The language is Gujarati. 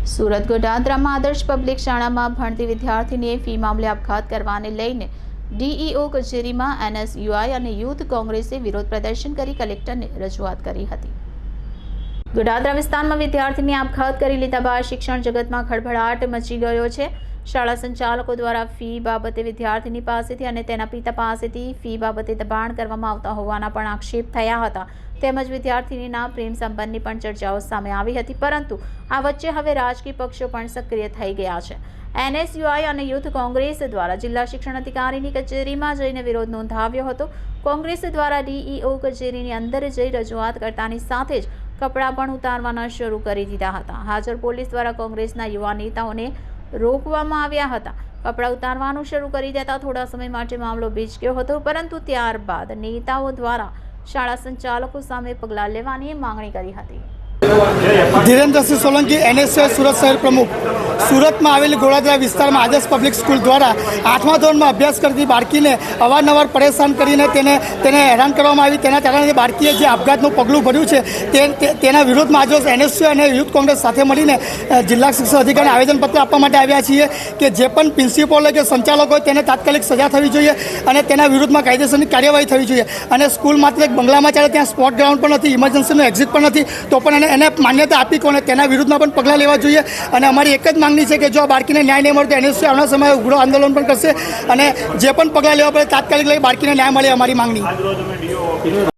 સુરત ગોડાદરામાં આદર્શ પબ્લિક શાળામાં ભણતી વિદ્યાર્થીનીએ ફી મામલે આપઘાત કરવાને લઈને ડીઈઓ કચેરીમાં એનએસયુઆઈ અને યુથ કોંગ્રેસે વિરોધ પ્રદર્શન કરી કલેક્ટરને રજૂઆત કરી હતી। ગોડાદરા વિસ્તારમાં વિદ્યાર્થીનીએ આપઘાત કરી લીધા બાદ શિક્ષણ જગતમાં ખળભળાટ મચી ગયો છે। શાળા સંચાલકો દ્વારા ફી બાબતે વિદ્યાર્થીની પાસેથી અને તેના પિતા પાસેથી ફી બાબતે દબાણ કરવામાં આવતા હોવાના પણ આક્ષેપ થયા હતા। તેમજ વિદ્યાર્થીનીના પ્રેમ સંબંધની પણ ચર્ચાઓ સામે આવી હતી, પરંતુ આ વચ્ચે હવે રાજકીય પક્ષો પણ સક્રિય થઈ ગયા છે। એનએસયુઆઈ અને યુથ કોંગ્રેસ દ્વારા જિલ્લા શિક્ષણ અધિકારીની કચેરીમાં જઈને વિરોધ નોંધાવ્યો હતો। કોંગ્રેસ દ્વારા ડીઈઓ કચેરીની અંદર જઈ રજૂઆત કરતાની સાથે જ કપડાં પણ ઉતારવાના શરૂ કરી દીધા હતા। હાજર પોલીસ દ્વારા કોંગ્રેસના યુવા નેતાઓને રોકવામાં આવ્યા હતા। કપડાં ઉતારવાનું શરૂ કરી દેતા થોડા સમય માટે મામલો ભીંચક્યો હતો, પરંતુ ત્યારબાદ નેતાઓ દ્વારા શાળા સંચાલકો સામે પગલાં લેવાની માંગણી કરી હતી। ધીરેન્દ્રસિંહ સોલંકી, એનએસયુઆઈ સુરત શહેર પ્રમુખ। સુરતમાં આવેલી ગોડાદરા વિસ્તારમાં આદર્શ પબ્લિક સ્કૂલ દ્વારા 8મા ધોરણમાં અભ્યાસ કરતી બાળકીને અવારનવાર પરેશાન કરીને તેને હેરાન કરવામાં આવી। તેના કારણે બાળકીએ જે આપઘાતનું પગલું ભર્યું છે તેના વિરોધમાં આજે એનએસયુઆઈ અને યુથ કોંગ્રેસ સાથે મળીને જિલ્લા શિક્ષણ અધિકારીને આવેદનપત્ર આપવા માટે આવ્યા છીએ કે જે પણ પ્રિન્સિપલ કે સંચાલક હોય તેને તાત્કાલિક સજા થવી જોઈએ અને તેના વિરુદ્ધમાં કાયદેસરની કાર્યવાહી થવી જોઈએ। અને સ્કૂલ માત્ર એક બંગલામાં ચાલે, ત્યાં સ્પોર્ટ ગ્રાઉન્ડ પણ નથી, ઇમરજન્સીનું એક્ઝિટ પણ નથી, તો પણ એને માન્યતા આપી કોને તેના વિરુદ્ધમાં પણ પગલાં લેવા જોઈએ। અને અમારી એક જ માંગણી છે કે જો આ બાળકીને ન્યાય નહીં મળે તો એનએસયુઆઈ આવનાર સમયે ઉગ્ર આંદોલન પણ કરશે અને જે પણ પગલાં લેવા પડે તાત્કાલિક લઈ બાળકીને ન્યાય મળે, અમારી માંગણી।